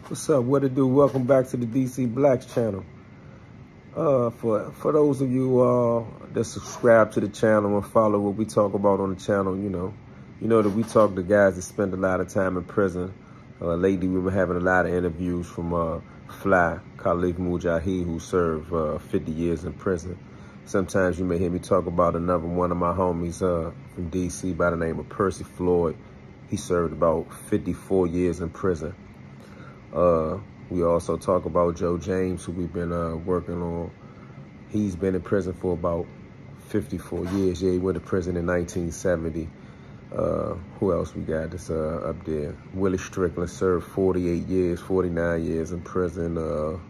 What's up? What it do? Welcome back to the DC Blacks channel. For those of you that subscribe to the channel and follow what we talk about on the channel, you know that we talk to guys that spend a lot of time in prison. Lately, we've been having a lot of interviews from Fly Khalif Mujahid, who served 50 years in prison. Sometimes you may hear me talk about another one of my homies from DC by the name of Percy Floyd. He served about 54 years in prison. We also talk about Joe James, who we've been working on. He's been in prison for about 54 years. Yeah, he went to prison in 1970. Who else we got that's up there? Willie Strickland served 48 years, 49 years in prison. The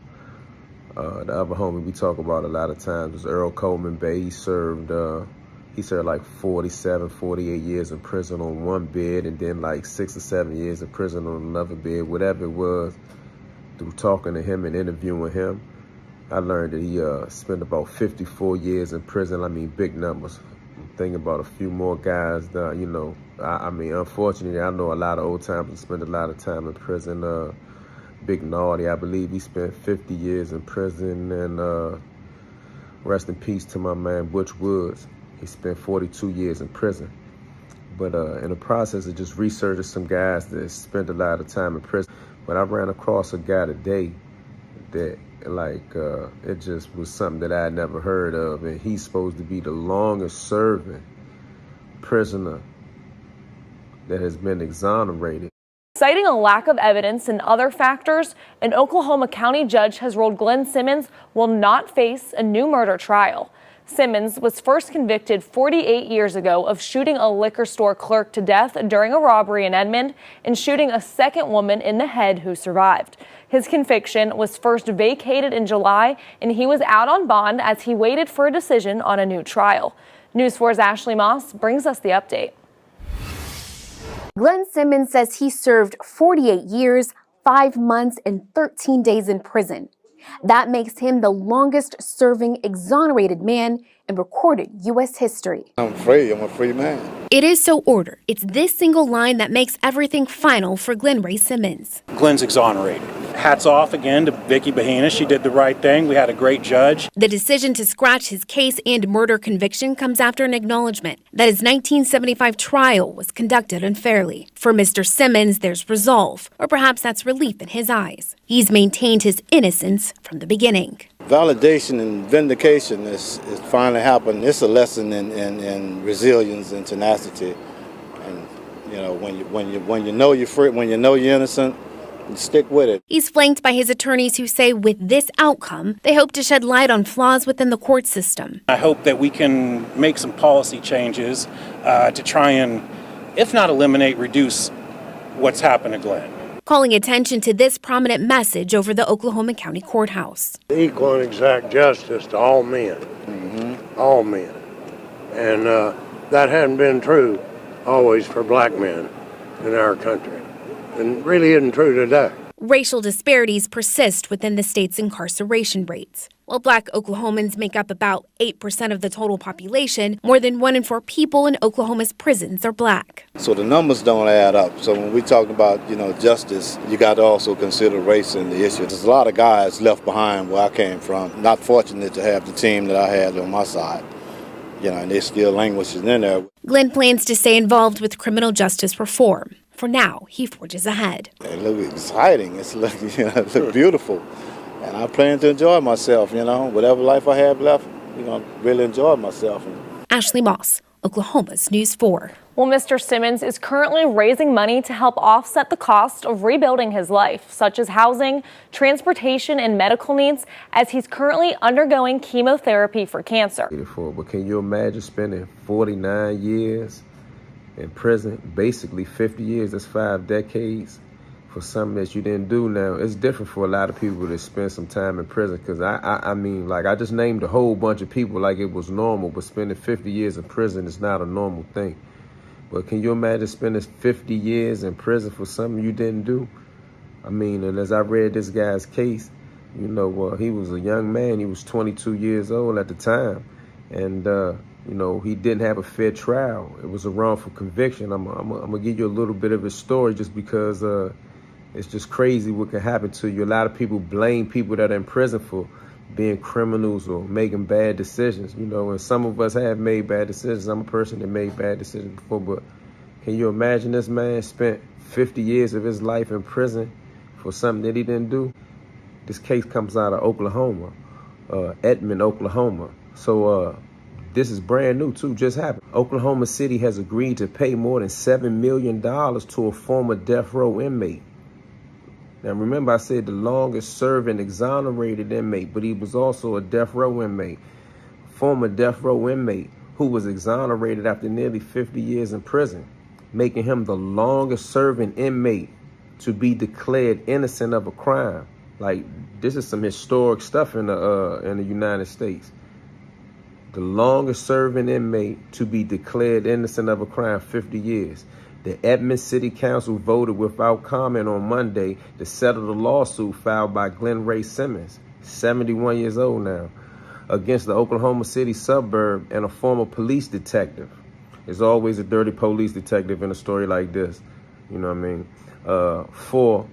other homie we talk about a lot of times is Earl Coleman Bay. He served like 47, 48 years in prison on one bed, and then like 6 or 7 years in prison on another bed, whatever it was. Through talking to him and interviewing him, I learned that he spent about 54 years in prison. I mean, big numbers. I'm thinking about a few more guys that, I mean, unfortunately, I know a lot of old timers spend a lot of time in prison. Big Naughty, I believe he spent 50 years in prison, and rest in peace to my man, Butch Woods. He spent 42 years in prison. But in the process of just researching some guys that spent a lot of time in prison, but I ran across a guy today that, it just was something that I had never heard of. And he's supposed to be the longest serving prisoner that has been exonerated. Citing a lack of evidence and other factors, an Oklahoma County judge has ruled Glenn Simmons will not face a new murder trial. Simmons was first convicted 48 years ago of shooting a liquor store clerk to death during a robbery in Edmond and shooting a second woman in the head who survived. His conviction was first vacated in July, and he was out on bond as he waited for a decision on a new trial. News 4's Ashley Moss brings us the update. Glenn Simmons says he served 48 years, 5 months, and 13 days in prison. That makes him the longest serving exonerated man in recorded U.S. history. I'm a free man. It is so ordered. It's this single line that makes everything final for Glenn Ray Simmons. Glenn's exonerated. Hats off again to Vicky Bahena. She did the right thing. We had a great judge. The decision to scratch his case and murder conviction comes after an acknowledgement that his 1975 trial was conducted unfairly. For Mr. Simmons, there's resolve, or perhaps that's relief in his eyes. He's maintained his innocence from the beginning. Validation and vindication is finally happened. It's a lesson in resilience and tenacity. And when you know you're free, when you know you're innocent, you stick with it. He's flanked by his attorneys who say with this outcome, they hope to shed light on flaws within the court system. I hope that we can make some policy changes to try and, if not eliminate, reduce what's happened to Glenn. Calling attention to this prominent message over the Oklahoma County Courthouse. Equal and exact justice to all men, all men. And that hadn't been true always for black men in our country, and really isn't true today. Racial disparities persist within the state's incarceration rates. While black Oklahomans make up about 8% of the total population, more than 1 in 4 people in Oklahoma's prisons are black. So the numbers don't add up. So when we talk about, justice, you got to also consider race in the issue. There's a lot of guys left behind where I came from. Not fortunate to have the team that I had on my side. And they're still languishing in there. Glenn plans to stay involved with criminal justice reform. For now, he forges ahead. It looks exciting. It looks beautiful. And I plan to enjoy myself, whatever life I have left, really enjoy myself. Ashley Moss, Oklahoma's News 4. Well, Mr. Simmons is currently raising money to help offset the cost of rebuilding his life, such as housing, transportation, and medical needs, as he's currently undergoing chemotherapy for cancer. But can you imagine spending 49 years in prison, basically 50 years, that's 5 decades, for something that you didn't do? Now, it's different for a lot of people to spend some time in prison, because I just named a whole bunch of people like it was normal, but spending 50 years in prison is not a normal thing. But can you imagine spending 50 years in prison for something you didn't do? And as I read this guy's case, he was a young man. He was 22 years old at the time. And, he didn't have a fair trial. It was a wrongful conviction. I'm going to give you a little bit of his story just because It's just crazy what can happen to you. A lot of people blame people that are in prison for being criminals or making bad decisions, you know, and some of us have made bad decisions. I'm a person that made bad decisions before, but can you imagine this man spent 50 years of his life in prison for something that he didn't do? This case comes out of Oklahoma, Edmond, Oklahoma. So this is brand new too, just happened. Oklahoma City has agreed to pay more than $7 million to a former death row inmate. Now, remember I said the longest serving exonerated inmate, but he was also a death row inmate, former death row inmate who was exonerated after nearly 50 years in prison, making him the longest serving inmate to be declared innocent of a crime. Like, this is some historic stuff in the United States. The longest serving inmate to be declared innocent of a crime, 50 years. The Edmond City Council voted without comment on Monday to settle the lawsuit filed by Mr Simmons, 71 years old now, against the Oklahoma City suburb and a former police detective. There's always a dirty police detective in a story like this, you know what I mean? For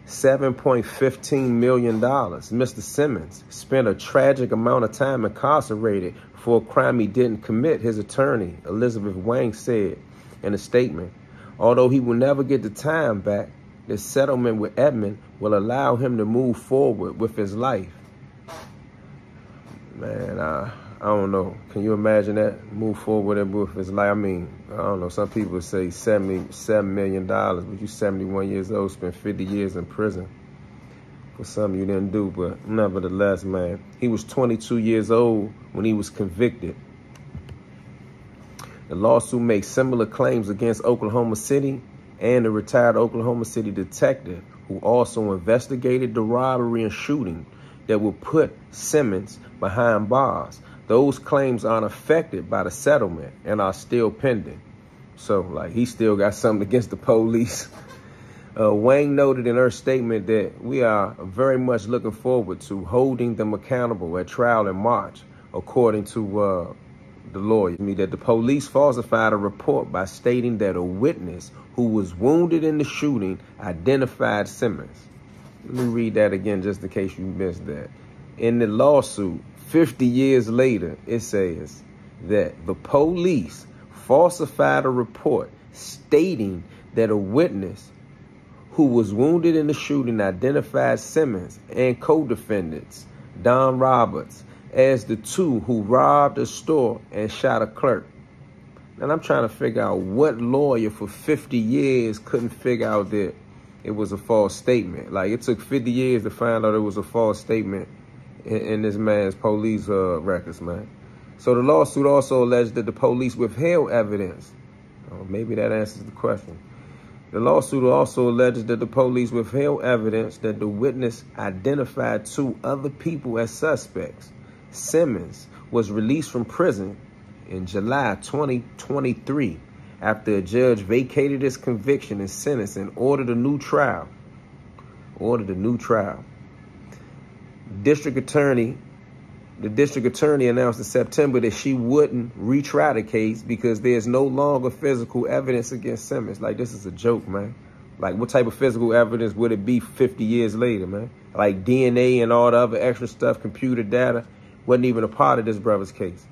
$7.15 million, Mr. Simmons spent a tragic amount of time incarcerated for a crime he didn't commit, his attorney, Elizabeth Wang, said in a statement. Although he will never get the time back, the settlement with Edmond will allow him to move forward with his life. Man, I don't know. Can you imagine that? Move forward with his life. I mean, I don't know. Some people say $77 million, but you're 71 years old, spent 50 years in prison for something you didn't do. But nevertheless, man, he was 22 years old when he was convicted. The lawsuit makes similar claims against Oklahoma City and the retired Oklahoma City detective who also investigated the robbery and shooting that would put Simmons behind bars. Those claims aren't affected by the settlement and are still pending. So, like, he still got something against the police. Wang noted in her statement that we are very much looking forward to holding them accountable at trial in March, according to the lawyer, that the police falsified a report by stating that a witness who was wounded in the shooting identified Simmons. Let me read that again just in case you missed that. In the lawsuit, 50 years later, it says that the police falsified a report stating that a witness who was wounded in the shooting identified Simmons and co-defendants, Don Roberts, as the two who robbed a store and shot a clerk. And I'm trying to figure out what lawyer for 50 years couldn't figure out that it was a false statement. Like, it took 50 years to find out it was a false statement in this man's police records, man. So the lawsuit also alleged that the police withheld evidence. Maybe that answers the question. The lawsuit also alleges that the police withheld evidence that the witness identified two other people as suspects. Simmons was released from prison in July 2023 after a judge vacated his conviction and sentence and ordered a new trial. The district attorney announced in September that she wouldn't retry the case because there's no longer physical evidence against Simmons. Like, this is a joke, man. Like, what type of physical evidence would it be 50 years later, man? Like, DNA and all the other extra stuff, computer data, wasn't even a part of this brother's case.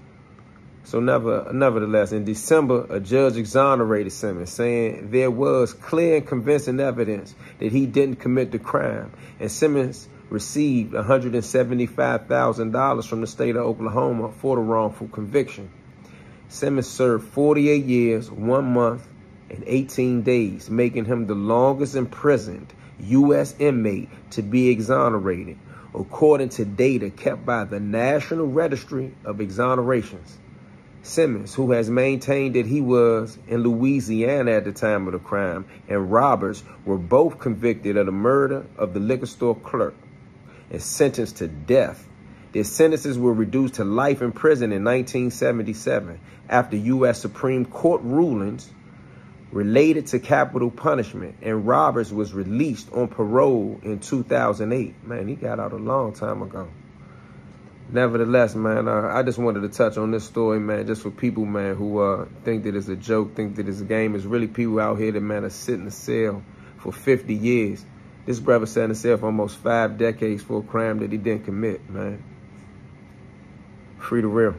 So nevertheless, in December, a judge exonerated Simmons, saying there was clear and convincing evidence that he didn't commit the crime. And Simmons received $175,000 from the state of Oklahoma for the wrongful conviction. Simmons served 48 years, 1 month, and 18 days, making him the longest imprisoned U.S. inmate to be exonerated, according to data kept by the National Registry of Exonerations. Simmons, who has maintained that he was in Louisiana at the time of the crime, and Roberts were both convicted of the murder of the liquor store clerk and sentenced to death. Their sentences were reduced to life in prison in 1977 after U.S. Supreme Court rulings related to capital punishment, and Roberts was released on parole in 2008. Man, he got out a long time ago. Nevertheless, man, I just wanted to touch on this story, man, just for people, man, who think that it's a joke, think that it's a game. It's really people out here that, man, are sitting in the cell for 50 years. This brother sat in cell for almost 5 decades for a crime that he didn't commit, man. Free the real.